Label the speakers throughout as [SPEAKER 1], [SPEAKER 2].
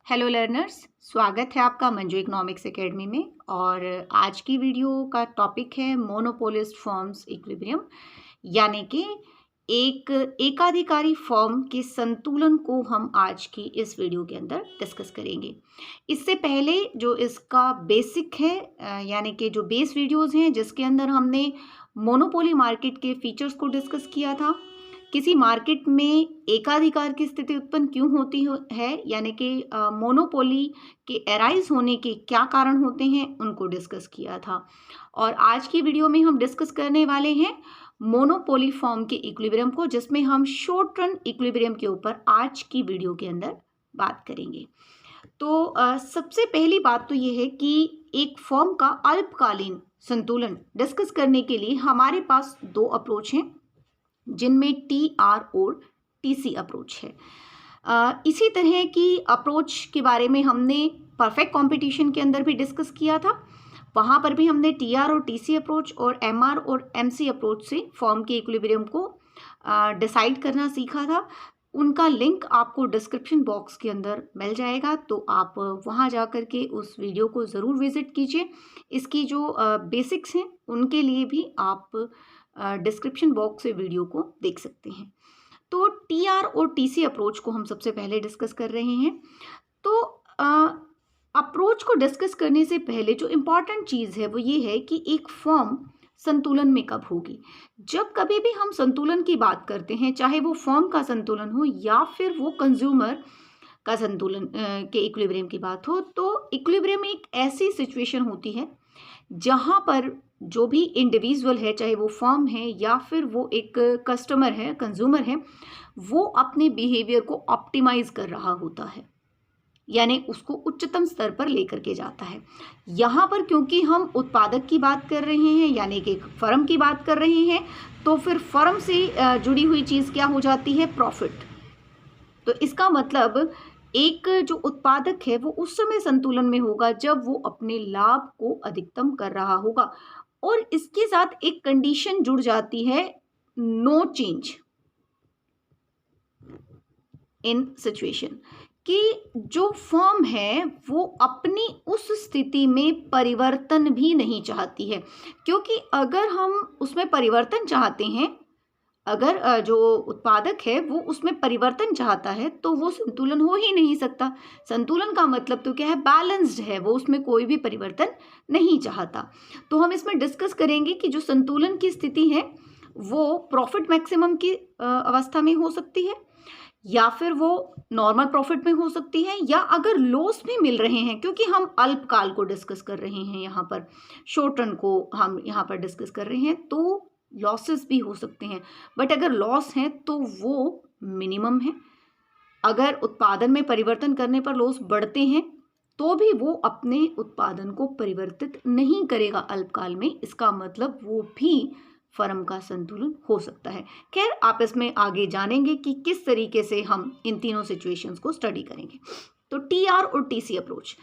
[SPEAKER 1] Hello learners, स्वागत है आपका मंजू इकोनॉमिक्स एकेडमी में। और आज की वीडियो का टॉपिक है मोनोपोलिस्ट फर्म्स इक्विलिब्रियम, यानी कि एक एकाधिकारी फर्म के संतुलन को हम आज की इस वीडियो के अंदर डिस्कस करेंगे। इससे पहले जो इसका बेसिक है यानी कि जो बेस वीडियोस हैं जिसके अंदर हमने मोनोपोली मार्केट के फीचर्स को डिस्कस किया था, किसी मार्केट में एकाधिकार की स्थिति उत्पन्न क्यों होती है, यानी कि मोनोपोली के एराइज होने के क्या कारण होते हैं, उनको डिस्कस किया था। और आज की वीडियो में हम डिस्कस करने वाले हैं मोनोपोली फॉर्म के इक्विलिब्रियम को, जिसमें हम शॉर्ट रन इक्विलिब्रियम के ऊपर आज की वीडियो के अंदर बात करेंगे। तो सबसे पहली बात तो ये है कि एक फॉर्म का अल्पकालीन संतुलन डिस्कस करने के लिए हमारे पास दो अप्रोच हैं, जिनमें TR और TC अप्रोच है। इसी तरह की अप्रोच के बारे में हमने परफेक्ट कंपटीशन के अंदर भी डिस्कस किया था। वहाँ पर भी हमने TR और TC अप्रोच और MR और MC अप्रोच से फॉर्म के इक्विलिब्रियम को डिसाइड करना सीखा था। उनका लिंक आपको डिस्क्रिप्शन बॉक्स के अंदर मिल जाएगा, तो आप वहाँ जा कर के उस वीडियो को ज़रूर विज़िट कीजिए। इसकी जो बेसिक्स हैं उनके लिए भी आप डिस्क्रिप्शन बॉक्स से वीडियो को देख सकते हैं। तो TR और TC अप्रोच को हम सबसे पहले डिस्कस कर रहे हैं। तो अप्रोच को डिस्कस करने से पहले जो इम्पॉर्टेंट चीज़ है वो ये है कि एक फर्म संतुलन में कब होगी। जब कभी भी हम संतुलन की बात करते हैं, चाहे वो फर्म का संतुलन हो या फिर वो कंज्यूमर का संतुलन के इक्विलिब्रियम की बात हो, तो इक्विलिब्रियम एक ऐसी सिचुएशन होती है जहाँ पर जो भी इंडिविजुअल है, चाहे वो फर्म है या फिर वो एक कस्टमर है, कंज्यूमर है, वो अपने बिहेवियर को ऑप्टिमाइज कर रहा होता है, यानी उसको उच्चतम स्तर पर लेकर के जाता है। यहाँ पर क्योंकि हम उत्पादक की बात कर रहे हैं, यानी कि एक फर्म की बात कर रहे हैं, तो फिर फर्म से जुड़ी हुई चीज़ क्या हो जाती है? प्रॉफिट। तो इसका मतलब एक जो उत्पादक है वो उस समय संतुलन में होगा जब वो अपने लाभ को अधिकतम कर रहा होगा। और इसके साथ एक कंडीशन जुड़ जाती है, नो चेंज इन सिचुएशन, कि जो फर्म है वो अपनी उस स्थिति में परिवर्तन भी नहीं चाहती है। क्योंकि अगर हम उसमें परिवर्तन चाहते हैं, अगर जो उत्पादक है वो उसमें परिवर्तन चाहता है, तो वो संतुलन हो ही नहीं सकता। संतुलन का मतलब तो क्या है? बैलेंस्ड है, वो उसमें कोई भी परिवर्तन नहीं चाहता। तो हम इसमें डिस्कस करेंगे कि जो संतुलन की स्थिति है वो प्रॉफिट मैक्सिमम की अवस्था में हो सकती है, या फिर वो नॉर्मल प्रॉफिट में हो सकती है, या अगर लॉस भी मिल रहे हैं, क्योंकि हम अल्पकाल को डिस्कस कर रहे हैं, यहाँ पर शॉर्ट रन को हम यहाँ पर डिस्कस कर रहे हैं, तो लॉसेस भी हो सकते हैं। बट अगर लॉस है तो वो मिनिमम है। अगर उत्पादन में परिवर्तन करने पर लॉस बढ़ते हैं तो भी वो अपने उत्पादन को परिवर्तित नहीं करेगा अल्पकाल में। इसका मतलब वो भी फर्म का संतुलन हो सकता है। खैर, आप इसमें आगे जानेंगे कि किस तरीके से हम इन तीनों सिचुएशंस को स्टडी करेंगे। तो TR और TC अप्रोच।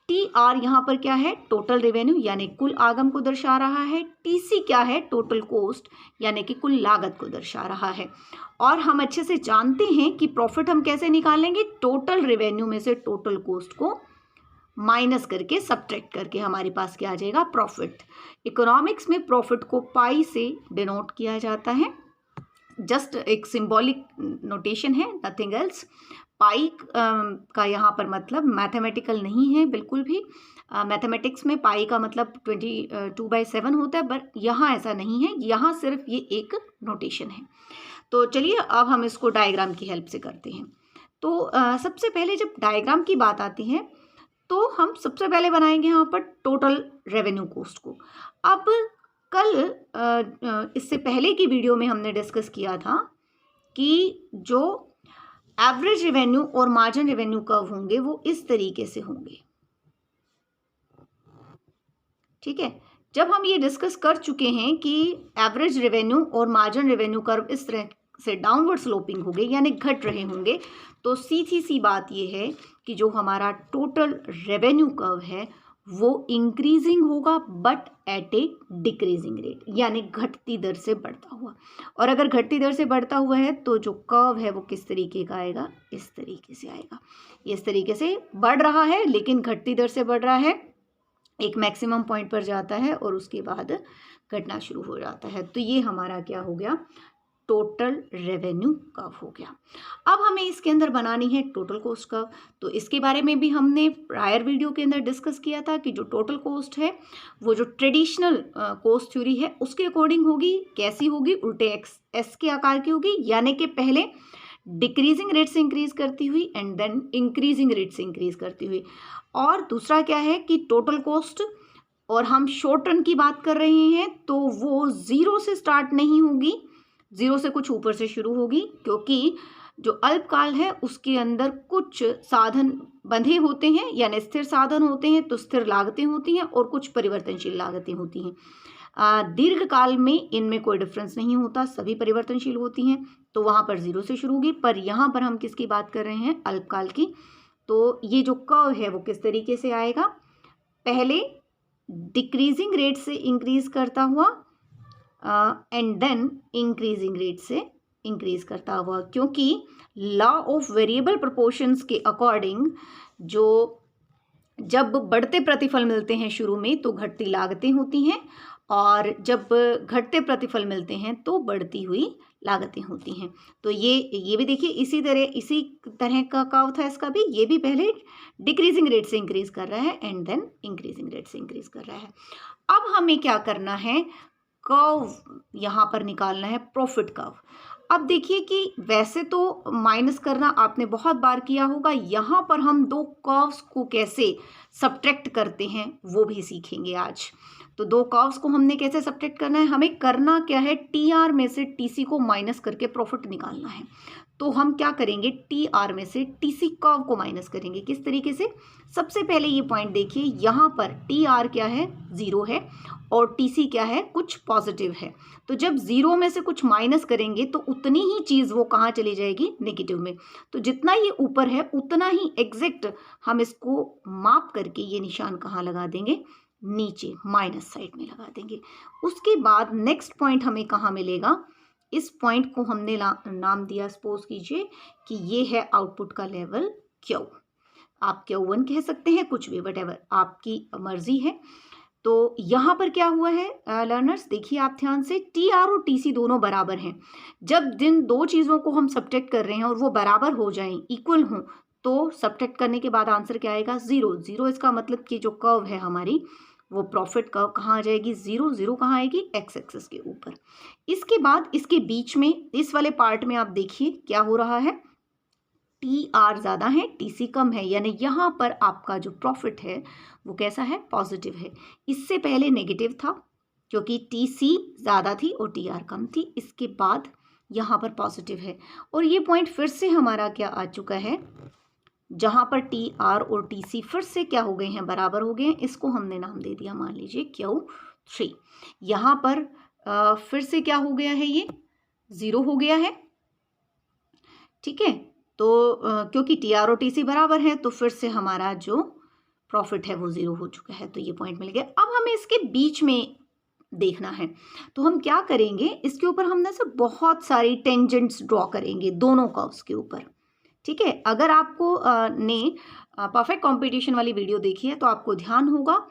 [SPEAKER 1] TR यहाँ पर क्या है? टोटल रेवेन्यू यानी कुल आगम को दर्शा रहा है। TC क्या है? टोटल कॉस्ट यानी कि कुल लागत को दर्शा रहा है। और हम अच्छे से जानते हैं कि प्रॉफिट हम कैसे निकालेंगे? टोटल रेवेन्यू में से टोटल कॉस्ट को माइनस करके, सब्ट्रैक्ट करके हमारे पास क्या आ जाएगा? प्रॉफिट। इकोनॉमिक्स में प्रॉफिट को पाई से डिनोट किया जाता है। जस्ट एक सिंबॉलिक नोटेशन है, नथिंग एल्स। पाई का यहाँ पर मतलब मैथमेटिकल नहीं है बिल्कुल भी। मैथमेटिक्स में पाई का मतलब 22/7 होता है, बट यहाँ ऐसा नहीं है, यहाँ सिर्फ ये एक नोटेशन है। तो चलिए अब हम इसको डायग्राम की हेल्प से करते हैं। तो सबसे पहले जब डायग्राम की बात आती है तो हम सबसे पहले बनाएंगे यहाँ पर टोटल रेवेन्यू कॉस्ट को। अब कल इससे पहले की वीडियो में हमने डिस्कस किया था कि जो एवरेज रेवेन्यू और मार्जिन रेवेन्यू कर्व होंगे वो इस तरीके से होंगे। ठीक है, जब हम ये डिस्कस कर चुके हैं कि एवरेज रेवेन्यू और मार्जिन रेवेन्यू कर्व इस तरह से डाउनवर्ड स्लोपिंग होंगे, यानी घट रहे होंगे, तो सीधी सी बात ये है कि जो हमारा टोटल रेवेन्यू कर्व है वो इंक्रीजिंग होगा but at A decreasing rate, यानी घटती दर से बढ़ता हुआ। और अगर घटती दर से बढ़ता हुआ है तो जो कर्व है वो किस तरीके का आएगा, इस तरीके से आएगा। इस तरीके से बढ़ रहा है लेकिन घटती दर से बढ़ रहा है, एक मैक्सिमम पॉइंट पर जाता है और उसके बाद घटना शुरू हो जाता है। तो ये हमारा क्या हो गया, टोटल रेवेन्यू कर्व हो गया। अब हमें इसके अंदर बनानी है टोटल कॉस्ट कर्व। तो इसके बारे में भी हमने प्रायर वीडियो के अंदर डिस्कस किया था कि जो टोटल कॉस्ट है वो जो ट्रेडिशनल कॉस्ट थ्योरी है उसके अकॉर्डिंग होगी। कैसी होगी, उल्टे एस के आकार की होगी, यानी कि पहले डिक्रीजिंग रेट से इंक्रीज करती हुई एंड देन इंक्रीजिंग रेट से इंक्रीज करती हुई। और दूसरा क्या है कि टोटल कॉस्ट, और हम शॉर्ट रन की बात कर रहे हैं तो वो जीरो से स्टार्ट नहीं होगी, जीरो से कुछ ऊपर से शुरू होगी, क्योंकि जो अल्पकाल है उसके अंदर कुछ साधन बंधे होते हैं, यानी स्थिर साधन होते हैं तो स्थिर लागतें होती हैं और कुछ परिवर्तनशील लागतें होती हैं। दीर्घकाल में इनमें कोई डिफरेंस नहीं होता, सभी परिवर्तनशील होती हैं, तो वहां पर जीरो से शुरू होगी। पर यहाँ पर हम किसकी बात कर रहे हैं, अल्पकाल की। तो ये जो कर्व है वो किस तरीके से आएगा, पहले डिक्रीजिंग रेट से इंक्रीज करता हुआ एंड देन इंक्रीजिंग रेट से इंक्रीज करता हुआ, क्योंकि लॉ ऑफ वेरिएबल प्रोपोर्शंस के अकॉर्डिंग जो जब बढ़ते प्रतिफल मिलते हैं शुरू में तो घटती लागतें होती हैं, और जब घटते प्रतिफल मिलते हैं तो बढ़ती हुई लागतें होती हैं। तो ये भी देखिए इसी तरह का कर्व था इसका भी, ये भी पहले डिक्रीजिंग रेट से इंक्रीज कर रहा है एंड देन इंक्रीजिंग रेट से इंक्रीज कर रहा है। अब हमें क्या करना है, कर्व यहाँ पर निकालना है, प्रॉफिट कर्व। अब देखिए कि वैसे तो माइनस करना आपने बहुत बार किया होगा, यहाँ पर हम दो कर्व्स को कैसे सब्ट्रैक्ट करते हैं वो भी सीखेंगे आज। तो दो कर्व्स को हमने कैसे सब्ट्रैक्ट करना है, हमें करना क्या है, टी आर में से टीसी को माइनस करके प्रॉफिट निकालना है। तो हम क्या करेंगे, टी आर में से टीसी कर्व को माइनस करेंगे। किस तरीके से, सबसे पहले ये पॉइंट देखिए, यहाँ पर टी आर क्या है, जीरो है, और टीसी क्या है, कुछ पॉजिटिव है। तो जब जीरो में से कुछ माइनस करेंगे तो उतनी ही चीज वो कहाँ चली जाएगी, नेगेटिव में। तो जितना ये ऊपर है उतना ही एग्जैक्ट हम इसको माप करके ये निशान कहाँ लगा देंगे, नीचे माइनस साइड में लगा देंगे। उसके बाद नेक्स्ट पॉइंट हमें कहाँ मिलेगा, इस पॉइंट को हमने नाम दिया, सपोज कीजिए कि ये है आउटपुट का लेवल क्यू, आप Q1 कह सकते हैं, कुछ भी, वटेवर आपकी मर्जी है। तो यहाँ पर क्या हुआ है लर्नर्स, देखिए आप ध्यान से, टी आर और टी सी दोनों बराबर हैं। जब जिन दो चीज़ों को हम सब्ट्रैक्ट कर रहे हैं और वो बराबर हो जाएं, इक्वल हों, तो सब्ट्रैक्ट करने के बाद आंसर क्या आएगा, जीरो। जीरो इसका मतलब कि जो कर्व है हमारी वो प्रॉफिट कर्व कहाँ आ जाएगी, जीरो। जीरो कहाँ आएगी, एक्स एक्सिस के ऊपर। इसके बाद इसके बीच में इस वाले पार्ट में आप देखिए क्या हो रहा है, टी आर ज़्यादा है, टी सी कम है, यानी यहाँ पर आपका जो प्रॉफिट है वो कैसा है, पॉजिटिव है। इससे पहले नेगेटिव था क्योंकि टी सी ज़्यादा थी और टी आर कम थी। इसके बाद यहाँ पर पॉजिटिव है, और ये पॉइंट फिर से हमारा क्या आ चुका है, जहाँ पर टी आर और टी सी फिर से क्या हो गए हैं, बराबर हो गए हैं। इसको हमने नाम दे दिया, मान लीजिए Q3। यहाँ पर फिर से क्या हो गया है, ये जीरो हो गया है, ठीक है। तो क्योंकि टी आर और टी सी बराबर है तो फिर से हमारा जो प्रॉफिट है वो जीरो हो चुका है, तो ये पॉइंट मिल गया। अब हमें इसके बीच में देखना है, तो हम क्या करेंगे, इसके ऊपर हम ना से बहुत सारी टेंजेंट्स ड्रॉ करेंगे दोनों कर्व्स के ऊपर, ठीक है। अगर आपको ने परफेक्ट कंपटीशन वाली वीडियो देखी है तो आपको ध्यान होगा,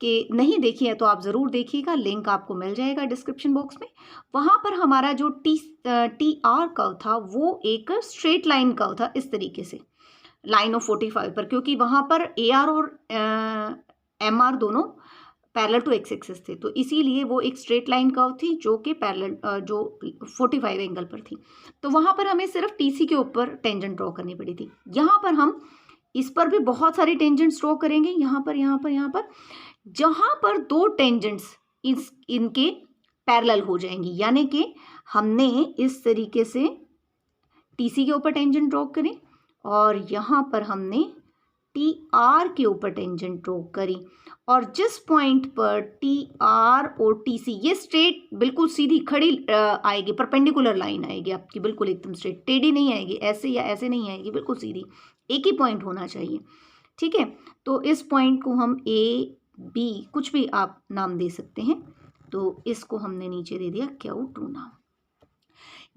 [SPEAKER 1] कि नहीं देखी है तो आप ज़रूर देखिएगा, लिंक आपको मिल जाएगा डिस्क्रिप्शन बॉक्स में। वहाँ पर हमारा जो टी आर कर्व था वो एक स्ट्रेट लाइन कर्व था, इस तरीके से लाइन ऑफ 45 पर, क्योंकि वहाँ पर ए आर और एम आर दोनों पैरेलल टू एक्स एक्सिस थे, तो इसीलिए वो एक स्ट्रेट लाइन कर्व थी जो कि पैरेलल जो 45 एंगल पर थी। तो वहाँ पर हमें सिर्फ टीसी के ऊपर टेंजेंट ड्रॉ करनी पड़ी थी। यहाँ पर हम इस पर भी बहुत सारी टेंजेंट्स ड्रॉ करेंगे, यहाँ पर, यहाँ पर, यहाँ पर, जहाँ पर दो टेंजेंट्स इनके पैरेलल हो जाएंगी, यानी कि हमने इस तरीके से टीसी के ऊपर टेंजेंट ड्रॉ करी और यहाँ पर हमने टी आर के ऊपर टेंजेंट ड्रॉ करी, और जिस पॉइंट पर टी आर और टी सी, ये स्ट्रेट बिल्कुल सीधी खड़ी आएगी, परपेंडिकुलर लाइन आएगी आपकी, बिल्कुल एकदम स्ट्रेट, टेढ़ी नहीं आएगी, ऐसे या ऐसे नहीं आएगी, बिल्कुल सीधी, एक ही पॉइंट होना चाहिए, ठीक है, तो इस पॉइंट को हम ए बी कुछ भी आप नाम दे सकते हैं। तो इसको हमने नीचे दे दिया Q2 नाम।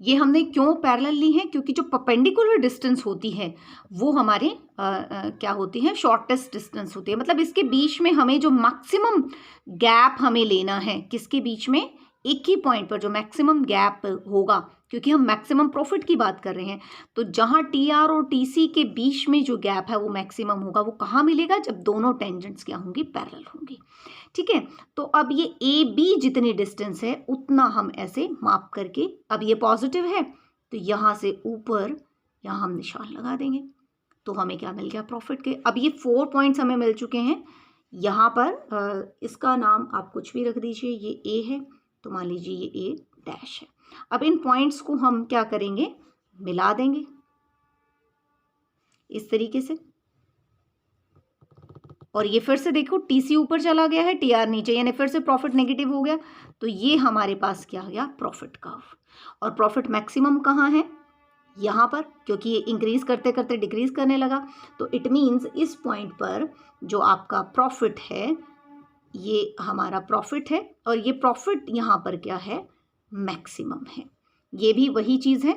[SPEAKER 1] ये हमने क्यों पैरेलल ली है, क्योंकि जो परपेंडिकुलर डिस्टेंस होती है वो हमारे क्या होती है, शॉर्टेस्ट डिस्टेंस होती है। मतलब इसके बीच में हमें जो मैक्सिमम गैप हमें लेना है, किसके बीच में, एक ही पॉइंट पर जो मैक्सिमम गैप होगा, क्योंकि हम मैक्सिमम प्रॉफिट की बात कर रहे हैं। तो जहां TR और TC के बीच में जो गैप है वो मैक्सिमम होगा, वो कहाँ मिलेगा, जब दोनों टेंजेंट्स क्या होंगी, पैरेलल होंगी। ठीक है, तो अब ये AB जितनी डिस्टेंस है उतना हम ऐसे माप करके, अब ये पॉजिटिव है तो यहाँ से ऊपर यहाँ हम निशान लगा देंगे, तो हमें क्या मिल गया, प्रॉफिट के। अब ये 4 पॉइंट्स हमें मिल चुके हैं। यहाँ पर इसका नाम आप कुछ भी रख दीजिए, ये A है तो मान लीजिए ये A डैश है। अब इन पॉइंट्स को हम क्या करेंगे, मिला देंगे इस तरीके से, और ये फिर से देखो TC ऊपर चला गया है, TR नीचे, यानी फिर से प्रॉफिट नेगेटिव हो गया। तो ये हमारे पास क्या हो गया, प्रॉफिट कर्व। और प्रॉफिट मैक्सिमम कहाँ है, यहाँ पर, क्योंकि ये इंक्रीज करते करते डिक्रीज करने लगा। तो इट मीन्स इस पॉइंट पर जो आपका प्रॉफिट है, ये हमारा प्रॉफिट है, और ये प्रॉफिट यहाँ पर क्या है, मैक्सिमम है। ये भी वही चीज़ है,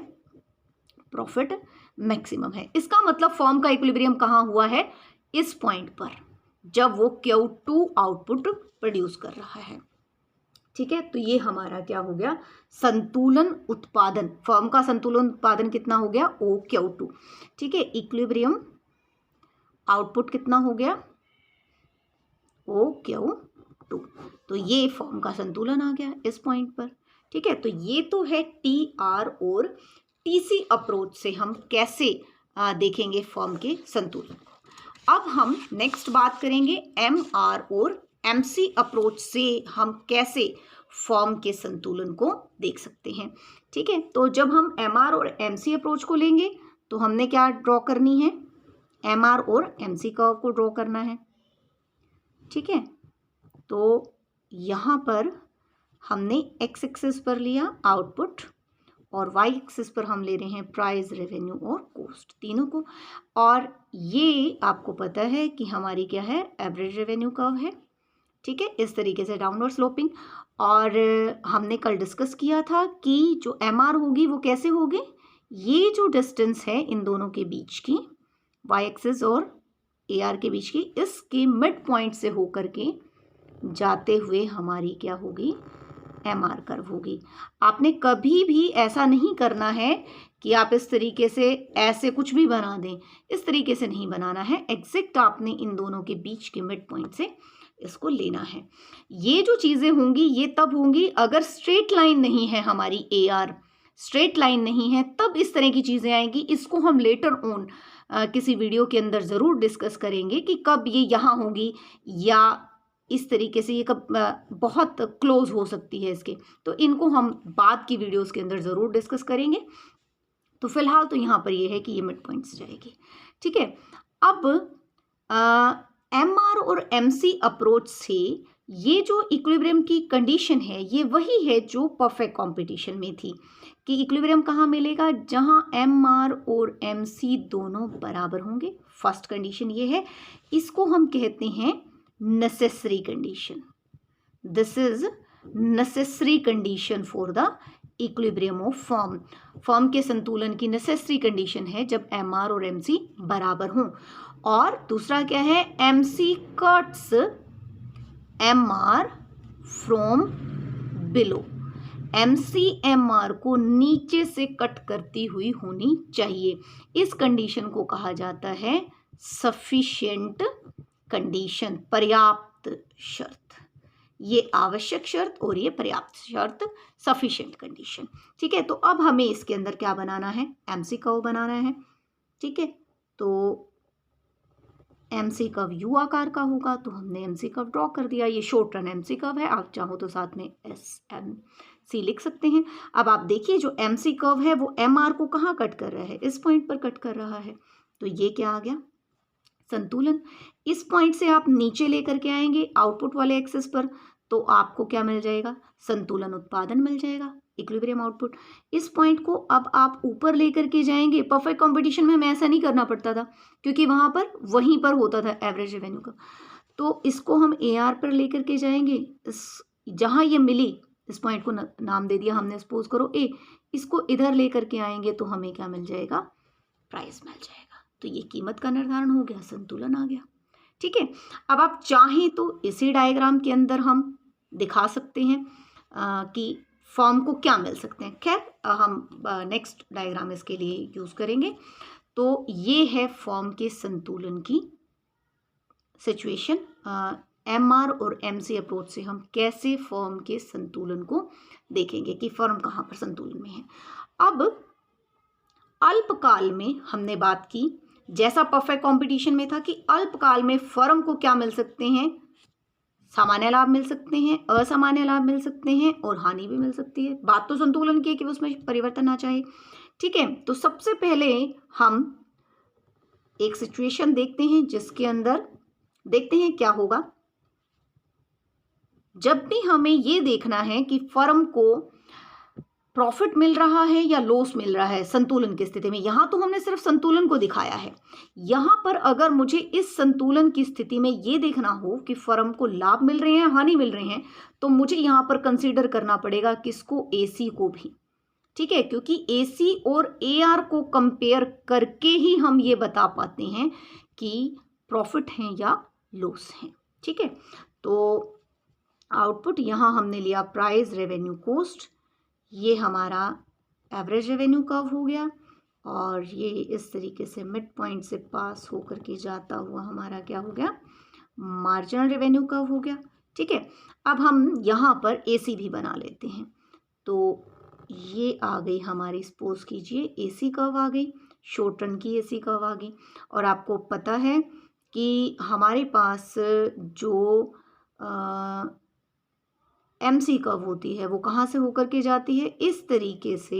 [SPEAKER 1] प्रॉफिट मैक्सिमम है। इसका मतलब फर्म का इक्विलिब्रियम कहाँ हुआ है, इस पॉइंट पर, जब वो Q2 आउटपुट प्रोड्यूस कर रहा है। ठीक है, तो ये हमारा क्या हो गया, संतुलन उत्पादन। फर्म का संतुलन उत्पादन कितना हो गया, OQ2। ठीक है, इक्विलिब्रियम आउटपुट कितना हो गया, OQ2। तो ये फर्म का संतुलन आ गया इस पॉइंट पर। ठीक है, तो ये तो है TR और TC अप्रोच से हम कैसे देखेंगे फर्म के संतुलन को। अब हम नेक्स्ट बात करेंगे MR और MC अप्रोच से हम कैसे फर्म के संतुलन को देख सकते हैं। ठीक है, तो जब हम MR और MC अप्रोच को लेंगे तो हमने क्या ड्रॉ करनी है, MR और MC कर्व को ड्रॉ करना है। ठीक है, तो यहाँ पर हमने X एक्सिस पर लिया आउटपुट, और Y एक्सिस पर हम ले रहे हैं प्राइस, रेवेन्यू और कॉस्ट, तीनों को। और ये आपको पता है कि हमारी क्या है, एवरेज रेवेन्यू कर्व है। ठीक है, इस तरीके से डाउनवर्ड स्लोपिंग। और हमने कल डिस्कस किया था कि जो MR होगी वो कैसे होगी, ये जो डिस्टेंस है इन दोनों के बीच की, Y एक्सिस और AR के बीच की, इसके मिड पॉइंट से होकर के जाते हुए हमारी क्या होगी, MR कर्व होगी। आपने कभी भी ऐसा नहीं करना है कि आप इस तरीके से ऐसे कुछ भी बना दें, इस तरीके से नहीं बनाना है। एग्जैक्ट आपने इन दोनों के बीच के मिड पॉइंट से इसको लेना है। ये जो चीज़ें होंगी ये तब होंगी अगर स्ट्रेट लाइन नहीं है हमारी AR, स्ट्रेट लाइन नहीं है तब इस तरह की चीज़ें आएंगी। इसको हम लेटर ऑन किसी वीडियो के अंदर ज़रूर डिस्कस करेंगे कि कब ये यहाँ होगी, या इस तरीके से ये कब बहुत क्लोज हो सकती है इसके। तो इनको हम बाद की वीडियोस के अंदर ज़रूर डिस्कस करेंगे। तो फिलहाल तो यहाँ पर ये है कि ये मिड पॉइंट्स जाएगी। ठीक है, अब MR और MC अप्रोच से ये जो इक्विलिब्रियम की कंडीशन है ये वही है जो परफेक्ट कंपटीशन में थी, कि इक्विलिब्रियम कहाँ मिलेगा, जहाँ MR और MC दोनों बराबर होंगे। फर्स्ट कंडीशन ये है, इसको हम कहते हैं necessary condition. This is necessary condition for the equilibrium of firm. Firm के संतुलन की नेसेसरी कंडीशन है जब MR और MC बराबर हों। और दूसरा क्या है, MC cuts MR from below. MC MR को नीचे से कट करती हुई होनी चाहिए। इस कंडीशन को कहा जाता है सफिशिएंट कंडीशन, पर्याप्त शर्त। ये आवश्यक शर्त और ये पर्याप्त शर्त, सफिशिएंट कंडीशन। ठीक है, तो अब हमें इसके अंदर क्या बनाना है, MC कर्व बनाना है। ठीक है, तो MC कर्व U आकार का होगा, तो हमने MC कर्व ड्रॉ कर दिया। ये शॉर्ट रन MC कर्व है, आप चाहो तो साथ में SMC लिख सकते हैं। अब आप देखिए जो MC कर्व है वो MR को कहाँ कट कर रहा है, इस पॉइंट पर कट कर रहा है। तो ये क्या आ गया, संतुलन। इस पॉइंट से आप नीचे लेकर के आएंगे आउटपुट वाले एक्सिस पर, तो आपको क्या मिल जाएगा, संतुलन उत्पादन मिल जाएगा। Equilibrium output. इस पॉइंट को अब आप ऊपर लेकर के जाएंगे। परफेक्ट कंपटीशन में हमें ऐसा नहीं करना पड़ता था क्योंकि वहां पर वहीं पर होता था एवरेज रेवेन्यू का। तो इसको हम AR पर लेकर के जाएंगे। जहां ये मिली, इस पॉइंट को नाम दे दिया हमने, सपोज करो A। इसको इधर लेकर के आएंगे तो हमें क्या मिल जाएगा? प्राइस मिल जाएगा। तो ये कीमत का निर्धारण हो गया, संतुलन आ गया। ठीक है। अब आप चाहें तो इसी डायग्राम के अंदर हम दिखा सकते हैं कि फॉर्म को क्या मिल सकते हैं। खैर, हम नेक्स्ट डायग्राम इसके लिए यूज करेंगे। तो ये है फॉर्म के संतुलन की सिचुएशन। MR और MC अप्रोच से हम कैसे फॉर्म के संतुलन को देखेंगे कि फॉर्म कहाँ पर संतुलन में है। अब अल्पकाल में हमने बात की, जैसा परफेक्ट कंपटीशन में था, कि अल्पकाल में फर्म को क्या मिल सकते हैं? सामान्य लाभ मिल सकते हैं, असामान्य लाभ मिल सकते हैं और हानि भी मिल सकती है। बात तो संतुलन की है कि उसमें परिवर्तन ना चाहे। ठीक है। तो सबसे पहले हम एक सिचुएशन देखते हैं जिसके अंदर देखते हैं क्या होगा जब भी हमें ये देखना है कि फर्म को प्रॉफिट मिल रहा है या लॉस मिल रहा है संतुलन की स्थिति में। यहां तो हमने सिर्फ संतुलन को दिखाया है। यहां पर अगर मुझे इस संतुलन की स्थिति में ये देखना हो कि फर्म को लाभ मिल रहे हैं, हानि मिल रहे हैं, तो मुझे यहां पर कंसीडर करना पड़ेगा किसको? AC को भी। ठीक है, क्योंकि AC और AR को कंपेयर करके ही हम ये बता पाते हैं कि प्रॉफिट है या लॉस है। ठीक है। तो आउटपुट यहां हमने लिया प्राइस, रेवेन्यू, कॉस्ट। ये हमारा एवरेज रेवेन्यू कर्व हो गया और ये इस तरीके से मिड पॉइंट से पास होकर के जाता हुआ हमारा क्या हो गया? मार्जिनल रेवेन्यू कर्व हो गया। ठीक है। अब हम यहाँ पर AC भी बना लेते हैं। तो ये आ गई हमारी, सपोज कीजिए AC कर्व आ गई, शॉर्ट रन की AC कर्व आ गई। और आपको पता है कि हमारे पास जो MC कर्व होती है वो कहाँ से होकर के जाती है? इस तरीके से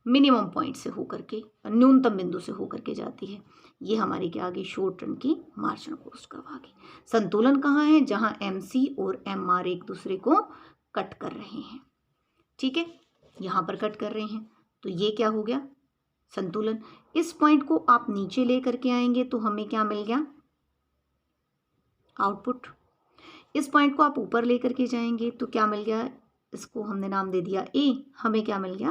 [SPEAKER 1] मिनिमम पॉइंट से होकर के, न्यूनतम बिंदु से होकर के जाती है। ये हमारी क्या आ गई? शॉर्ट रन की मार्जिनल कॉस्ट कर्व आ गई। संतुलन कहाँ है? जहां MC और MR एक दूसरे को कट कर रहे हैं। ठीक है, यहां पर कट कर रहे हैं। तो ये क्या हो गया? संतुलन। इस पॉइंट को आप नीचे लेकर के आएंगे तो हमें क्या मिल गया? आउटपुट। इस पॉइंट को आप ऊपर लेकर के जाएंगे तो क्या मिल गया? इसको हमने नाम दे दिया A। हमें क्या मिल गया?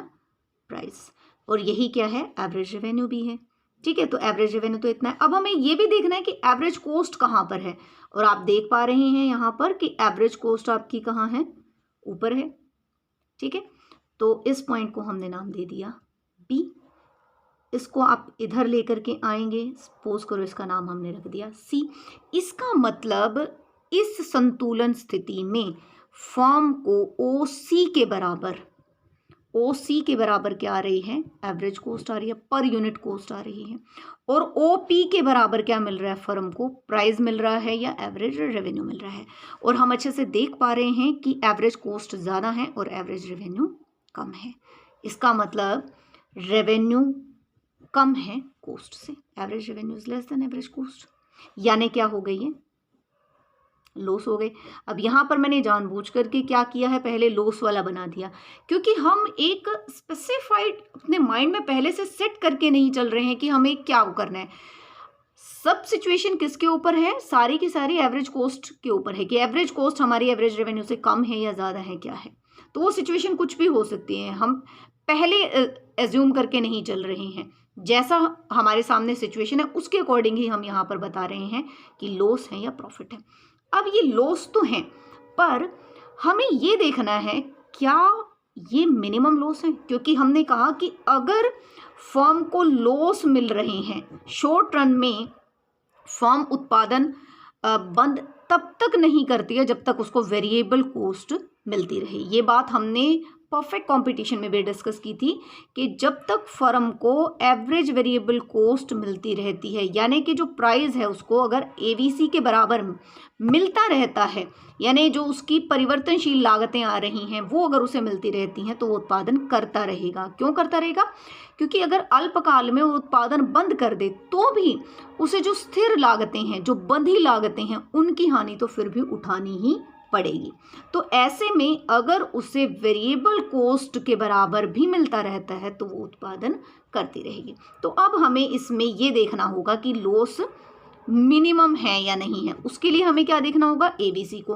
[SPEAKER 1] प्राइस। और यही क्या है? एवरेज रेवेन्यू भी है। ठीक है। तो एवरेज रेवेन्यू तो इतना है। अब हमें ये भी देखना है कि एवरेज कॉस्ट कहाँ पर है। और आप देख पा रहे हैं यहाँ पर कि एवरेज कॉस्ट आपकी कहाँ है? ऊपर है। ठीक है। तो इस पॉइंट को हमने नाम दे दिया B। इसको आप इधर लेकर के आएंगे, सपोज करो इसका नाम हमने रख दिया C। इसका मतलब इस संतुलन स्थिति में फर्म को OC के बराबर क्या आ रही है? एवरेज कॉस्ट आ रही है, पर यूनिट कॉस्ट आ रही है। और OP के बराबर क्या मिल रहा है? फर्म को प्राइस मिल रहा है या एवरेज रेवेन्यू मिल रहा है। और हम अच्छे से देख पा रहे हैं कि एवरेज कॉस्ट ज़्यादा है और एवरेज रेवेन्यू कम है। इसका मतलब रेवेन्यू कम है कॉस्ट से। Average revenue is less than average cost, यानी क्या हो गई है? लॉस हो गए। अब यहाँ पर मैंने जानबूझ करके क्या किया है? पहले लॉस वाला बना दिया, क्योंकि हम एक स्पेसिफाइड अपने माइंड में पहले से सेट करके नहीं चल रहे हैं कि हमें क्या करना है। सब सिचुएशन किसके ऊपर है? सारी की सारी एवरेज कॉस्ट के ऊपर है कि एवरेज कॉस्ट हमारी एवरेज रेवेन्यू से कम है या ज़्यादा है, क्या है। तो वो सिचुएशन कुछ भी हो सकती है। हम पहले एज्यूम करके नहीं चल रहे हैं। जैसा हमारे सामने सिचुएशन है उसके अकॉर्डिंग ही हम यहाँ पर बता रहे हैं कि लॉस है या प्रॉफिट है। अब ये लॉस तो है, पर हमें ये देखना है क्या ये मिनिमम लॉस है, क्योंकि हमने कहा कि अगर फर्म को लॉस मिल रहे हैं शॉर्ट रन में, फर्म उत्पादन बंद तब तक नहीं करती है जब तक उसको वेरिएबल कॉस्ट मिलती रहे। ये बात हमने परफेक्ट कंपटीशन में भी डिस्कस की थी कि जब तक फर्म को एवरेज वेरिएबल कॉस्ट मिलती रहती है, यानी कि जो प्राइस है उसको अगर ABC के बराबर मिलता रहता है, यानी जो उसकी परिवर्तनशील लागतें आ रही हैं वो अगर उसे मिलती रहती हैं तो वो उत्पादन करता रहेगा। क्यों करता रहेगा? क्योंकि अगर अल्पकाल में वो उत्पादन बंद कर दे तो भी उसे जो स्थिर लागतें हैं, जो बंधी लागतें हैं, उनकी हानि तो फिर भी उठानी ही पड़ेगी। तो ऐसे में अगर उसे वेरिएबल कॉस्ट के बराबर भी मिलता रहता है तो वो उत्पादन करती रहेगी। तो अब हमें इसमें ये देखना होगा कि लॉस मिनिमम है या नहीं है। उसके लिए हमें क्या देखना होगा, एबीसी को।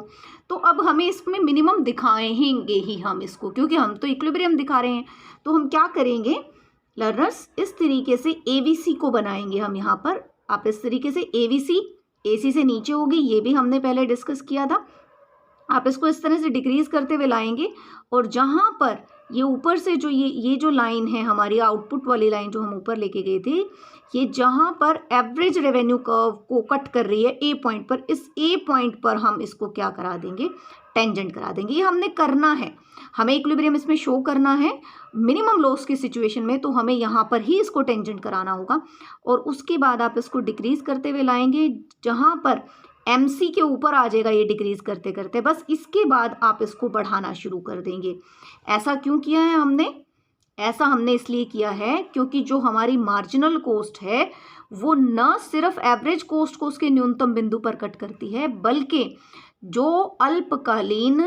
[SPEAKER 1] तो अब हमें इसमें मिनिमम दिखाएंगे ही हम इसको, क्योंकि हम तो इक्विलिब्रियम दिखा रहे हैं। तो हम क्या करेंगे लर्नर्स, इस तरीके से एबीसी को बनाएंगे हम यहाँ पर। आप इस तरीके से एबीसी, एसी से नीचे होगी, ये भी हमने पहले डिस्कस किया था। आप इसको इस तरह से डिक्रीज करते हुए लाएंगे और जहाँ पर ये ऊपर से जो ये जो लाइन है हमारी आउटपुट वाली लाइन जो हम ऊपर लेके गए थे, ये जहाँ पर एवरेज रेवेन्यू कर्व को कट कर रही है ए पॉइंट पर, इस ए पॉइंट पर हम इसको क्या करा देंगे, टेंजेंट करा देंगे। ये हमने करना है, हमें इक्विलिब्रियम इसमें शो करना है मिनिमम लॉस की सिचुएशन में, तो हमें यहाँ पर ही इसको टेंजेंट कराना होगा। और उसके बाद आप इसको डिक्रीज करते हुए लाएंगे, जहाँ पर MC के ऊपर आ जाएगा ये डिक्रीज करते करते, बस इसके बाद आप इसको बढ़ाना शुरू कर देंगे। ऐसा क्यों किया है हमने, ऐसा हमने इसलिए किया है क्योंकि जो हमारी मार्जिनल कॉस्ट है वो न सिर्फ एवरेज कॉस्ट को उसके न्यूनतम बिंदु पर कट करती है, बल्कि जो अल्पकालीन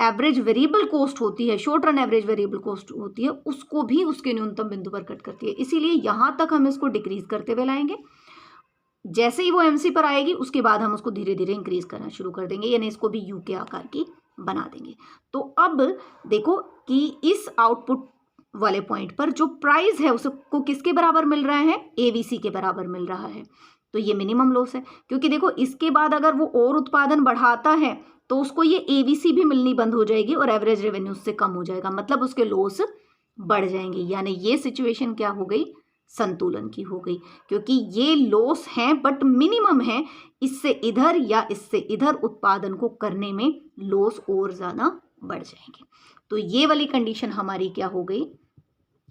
[SPEAKER 1] एवरेज वेरिएबल कॉस्ट होती है, short run average variable cost होती है, उसको भी उसके न्यूनतम बिंदु पर कट करती है। इसीलिए यहाँ तक हम इसको डिक्रीज करते हुए लाएंगे। जैसे ही वो MC पर आएगी उसके बाद हम उसको धीरे धीरे इंक्रीज करना शुरू कर देंगे, यानी इसको भी U के आकार की बना देंगे। तो अब देखो कि इस आउटपुट वाले पॉइंट पर जो प्राइस है उसको किसके बराबर मिल रहा है, ABC के बराबर मिल रहा है। तो ये मिनिमम लॉस है, क्योंकि देखो इसके बाद अगर वो और उत्पादन बढ़ाता है तो उसको ये ABC भी मिलनी बंद हो जाएगी और एवरेज रेवेन्यू उससे कम हो जाएगा, मतलब उसके लॉस बढ़ जाएंगे। यानी ये सिचुएशन क्या हो गई, संतुलन की हो गई, क्योंकि ये लॉस है बट मिनिमम है। इससे इधर या इससे इधर उत्पादन को करने में लॉस और ज़्यादा बढ़ जाएंगे। तो ये वाली कंडीशन हमारी क्या हो गई,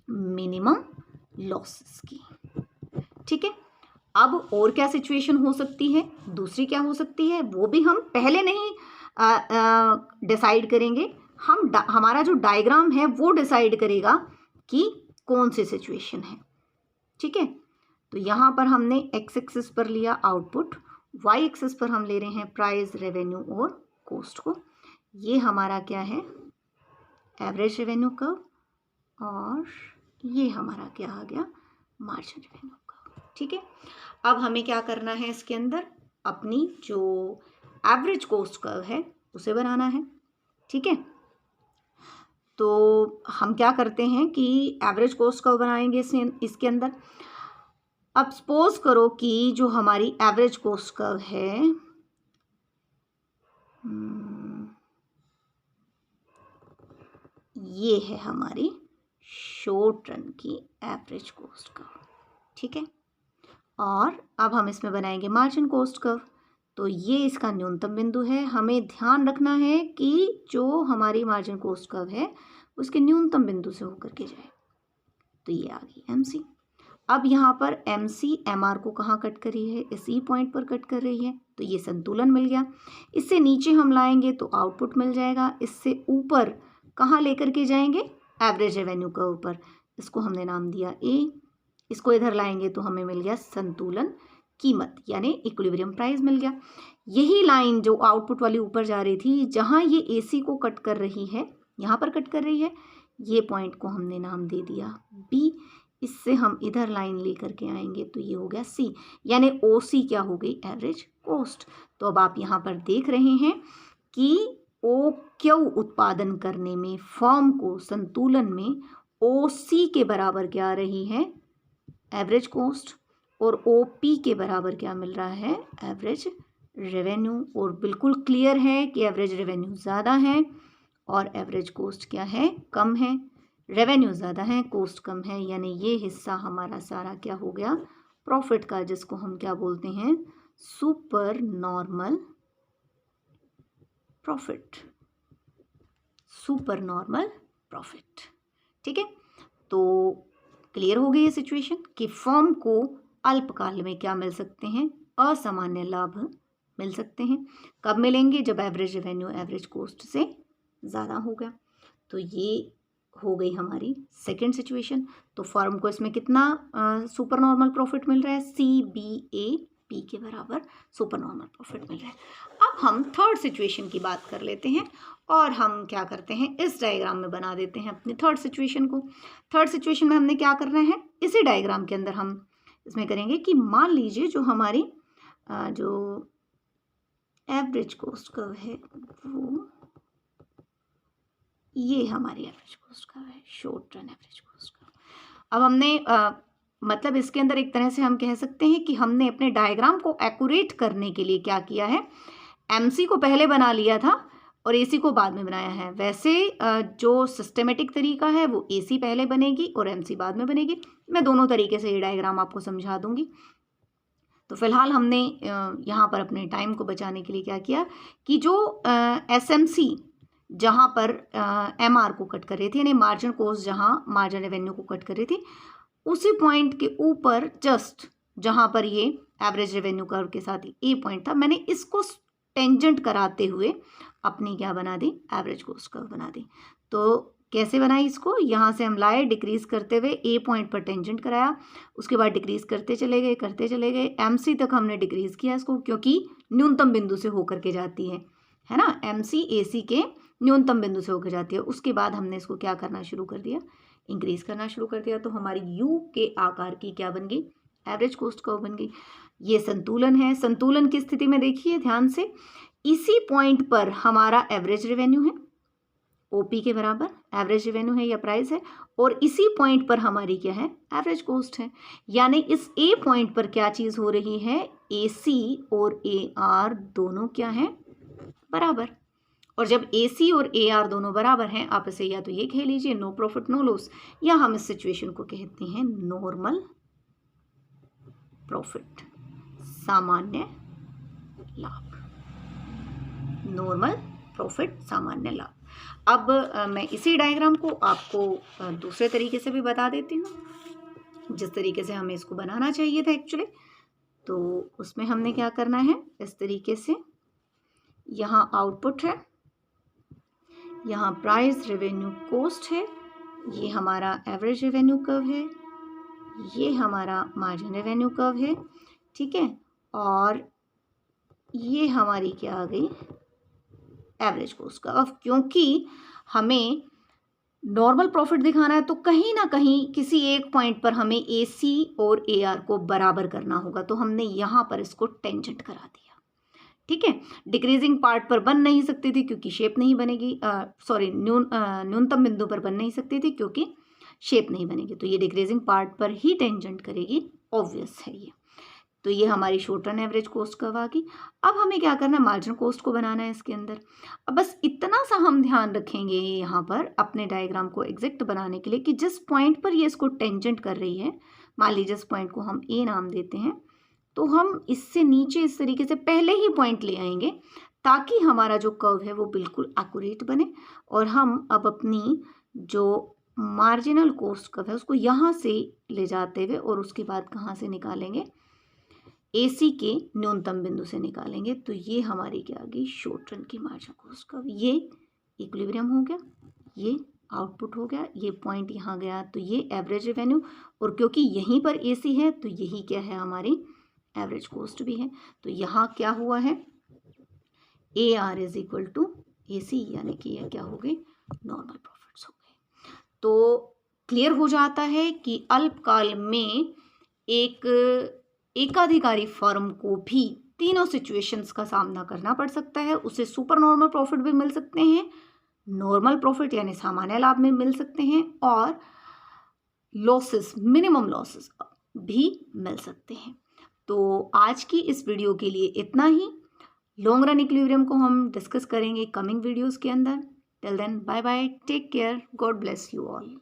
[SPEAKER 1] मिनिमम लॉसेस की। ठीक है, अब और क्या सिचुएशन हो सकती है, दूसरी क्या हो सकती है वो भी हम पहले नहीं डिसाइड करेंगे, हमारा जो डायग्राम है वो डिसाइड करेगा कि कौन सी सिचुएशन है। ठीक है, तो यहाँ पर हमने एक्स एक्सिस पर लिया आउटपुट, वाई एक्सिस पर हम ले रहे हैं प्राइस, रेवेन्यू और कॉस्ट को। ये हमारा क्या है, एवरेज रेवेन्यू कर्व, और ये हमारा क्या आ गया, मार्जिन रेवेन्यू कर्व। ठीक है, अब हमें क्या करना है, इसके अंदर अपनी जो एवरेज कॉस्ट कर्व है उसे बनाना है। ठीक है, तो हम क्या करते हैं कि एवरेज कॉस्ट कर्व बनाएंगे इसके अंदर। अब सपोज करो कि जो हमारी एवरेज कॉस्ट कर्व है, ये है हमारी शॉर्ट रन की एवरेज कॉस्ट कर्व। ठीक है, और अब हम इसमें बनाएंगे मार्जिन कॉस्ट कर्व। तो ये इसका न्यूनतम बिंदु है, हमें ध्यान रखना है कि जो हमारी मार्जिन कॉस्ट कर्व है उसके न्यूनतम बिंदु से होकर के जाए। तो ये आ गई MC। अब यहाँ पर MC MR को कहाँ कट कर रही है, इस E पॉइंट पर कट कर रही है, तो ये संतुलन मिल गया। इससे नीचे हम लाएंगे तो आउटपुट मिल जाएगा, इससे ऊपर कहाँ लेकर के जाएंगे, एवरेज रेवेन्यू कर्व पर, इसको हमने नाम दिया A। इसको इधर लाएंगे तो हमें मिल गया संतुलन कीमत, यानी इक्विलिब्रियम प्राइस मिल गया। यही लाइन जो आउटपुट वाली ऊपर जा रही थी, जहाँ ये AC को कट कर रही है, यहाँ पर कट कर रही है, ये पॉइंट को हमने नाम दे दिया B। इससे हम इधर लाइन लेकर के आएंगे तो ये हो गया C, यानी OC क्या हो गई, एवरेज कॉस्ट। तो अब आप यहाँ पर देख रहे हैं कि OQ उत्पादन करने में फर्म को संतुलन में OC के बराबर क्या आ रही है, एवरेज कॉस्ट, और OP के बराबर क्या मिल रहा है, एवरेज रेवेन्यू। और बिल्कुल क्लियर है कि एवरेज रेवेन्यू ज़्यादा है और एवरेज कॉस्ट क्या है, कम है। रेवेन्यू ज़्यादा है, कॉस्ट कम है, यानी ये हिस्सा हमारा सारा क्या हो गया, प्रॉफिट का, जिसको हम क्या बोलते हैं, super normal profit, super normal profit. ठीक है, तो क्लियर हो गई ये सिचुएशन कि फर्म को अल्पकाल में क्या मिल सकते हैं, असामान्य लाभ मिल सकते हैं। कब मिलेंगे, जब एवरेज रेवेन्यू एवरेज कॉस्ट से ज़्यादा होगा। तो ये हो गई हमारी सेकंड सिचुएशन। तो फर्म को इसमें कितना सुपर नॉर्मल प्रॉफिट मिल रहा है, CBAP P के बराबर सुपर नॉर्मल प्रॉफिट मिल रहा है। अब हम थर्ड सिचुएशन की बात कर लेते हैं और हम क्या करते हैं, इस डायग्राम में बना देते हैं अपनी थर्ड सिचुएशन को। थर्ड सिचुएशन में हमने क्या करना है, इसी डायग्राम के अंदर हम इसमें करेंगे कि मान लीजिए जो हमारी जो एवरेज कॉस्ट कर्व है वो ये हमारी एवरेज कॉस्ट कर्व है, short run average cost curve. अब हमने मतलब इसके अंदर एक तरह से हम कह सकते हैं कि हमने अपने डायग्राम को एक्यूरेट करने के लिए क्या किया है, एमसी को पहले बना लिया था और एसी को बाद में बनाया है। वैसे जो सिस्टमेटिक तरीका है वो एसी पहले बनेगी और एमसी बाद में बनेगी। मैं दोनों तरीके से ये डायग्राम आपको समझा दूंगी। तो फिलहाल हमने यहाँ पर अपने टाइम को बचाने के लिए क्या किया कि जो एसएमसी जहाँ पर एमआर को कट कर रही थी, यानी मार्जिन कॉस्ट जहाँ मार्जिन रेवेन्यू को कट कर रही थी, उसी पॉइंट के ऊपर जस्ट जहाँ पर ये एवरेज रेवेन्यू कर्व के साथ ए पॉइंट था, मैंने इसको टेंजेंट कराते हुए अपनी क्या बना दी, एवरेज कॉस्ट कर्व बना दी। तो कैसे बनाई इसको, यहाँ से हम लाए डिक्रीज करते हुए ए पॉइंट पर टेंजेंट कराया, उसके बाद डिक्रीज करते चले गए एमसी तक हमने डिक्रीज किया इसको, क्योंकि न्यूनतम बिंदु से होकर के जाती है ना, एमसी एसी के न्यूनतम बिंदु से होकर जाती है। उसके बाद हमने इसको क्या करना शुरू कर दिया, इंक्रीज करना शुरू कर दिया। तो हमारी यू के आकार की क्या बन गई, एवरेज कॉस्ट कर्व बन गई। ये संतुलन है। संतुलन की स्थिति में देखिए ध्यान से, इसी पॉइंट पर हमारा एवरेज रेवेन्यू है, ओपी के बराबर एवरेज रेवेन्यू है या प्राइस है, और इसी पॉइंट पर हमारी क्या है, एवरेज कॉस्ट है। यानी इस ए पॉइंट पर क्या चीज हो रही है, एसी और एआर दोनों क्या है, बराबर। और जब AC और AR दोनों बराबर हैं आपस में, या तो ये कह लीजिए नो प्रॉफिट नो लॉस, या हम इस सिचुएशन को कहते हैं नॉर्मल प्रॉफिट, सामान्य लाभ, नॉर्मल प्रॉफिट सामान्य लाभ। अब मैं इसी डायग्राम को आपको दूसरे तरीके से भी बता देती हूँ, जिस तरीके से हमें इसको बनाना चाहिए था एक्चुअली। तो उसमें हमने क्या करना है, इस तरीके से यहाँ आउटपुट है, यहाँ प्राइस रेवेन्यू कॉस्ट है, ये हमारा एवरेज रेवेन्यू कर्व है, ये हमारा मार्जिन रेवेन्यू कर्व है, ठीक है, और ये हमारी क्या आ गई, एवरेज कॉस्ट कर्व। अब क्योंकि हमें नॉर्मल प्रॉफिट दिखाना है तो कहीं ना कहीं किसी एक पॉइंट पर हमें एसी और एआर को बराबर करना होगा, तो हमने यहाँ पर इसको टेंजेंट करा दिया, ठीक है। डिक्रीजिंग पार्ट पर बन नहीं सकती थी क्योंकि शेप नहीं बनेगी, सॉरी न्यूनतम बिंदु पर बन नहीं सकती थी क्योंकि शेप नहीं बनेगी, तो ये डिक्रीजिंग पार्ट पर ही टेंजेंट करेगी, ऑब्वियस है ये। तो ये हमारी short run average cost curve आ गई। अब हमें क्या करना है, मार्जिन कॉस्ट को बनाना है इसके अंदर। अब बस इतना सा हम ध्यान रखेंगे यहाँ पर अपने डायग्राम को एग्जैक्ट बनाने के लिए कि जिस पॉइंट पर ये इसको टेंजेंट कर रही है, मान लीजिए इस पॉइंट को हम ए नाम देते हैं, तो हम इससे नीचे इस तरीके से पहले ही पॉइंट ले आएंगे ताकि हमारा जो कर्व है वो बिल्कुल एक्यूरेट बने। और हम अब अपनी जो मार्जिनल कॉस्ट कर्व है उसको यहाँ से ले जाते हुए और उसके बाद कहाँ से निकालेंगे, एसी के न्यूनतम बिंदु से निकालेंगे। तो ये हमारी क्या आ गई, शॉर्ट रन की मार्जिनल कॉस्ट कर्व। ये इक्विलिब्रियम हो गया, ये आउटपुट हो गया, ये पॉइंट यहाँ गया, तो ये एवरेज रेवेन्यू, और क्योंकि यहीं पर एसी है तो यही क्या है, हमारी एवरेज कॉस्ट भी है। तो यहाँ क्या हुआ है, AR is equal to AC, यानी कि यह क्या हो गई, नॉर्मल प्रॉफिट्स हो गए। तो क्लियर हो जाता है कि अल्पकाल में एक एकाधिकारी फर्म को भी तीनों सिचुएशंस का सामना करना पड़ सकता है। उसे सुपर नॉर्मल प्रॉफिट भी मिल सकते हैं, नॉर्मल प्रॉफिट यानी सामान्य लाभ में मिल सकते हैं, और लॉसेस, मिनिमम लॉसेस भी मिल सकते हैं। तो आज की इस वीडियो के लिए इतना ही। लॉन्ग रन इक्विलिब्रियम को हम डिस्कस करेंगे कमिंग वीडियोस के अंदर। Till then bye bye, take care, God bless you all.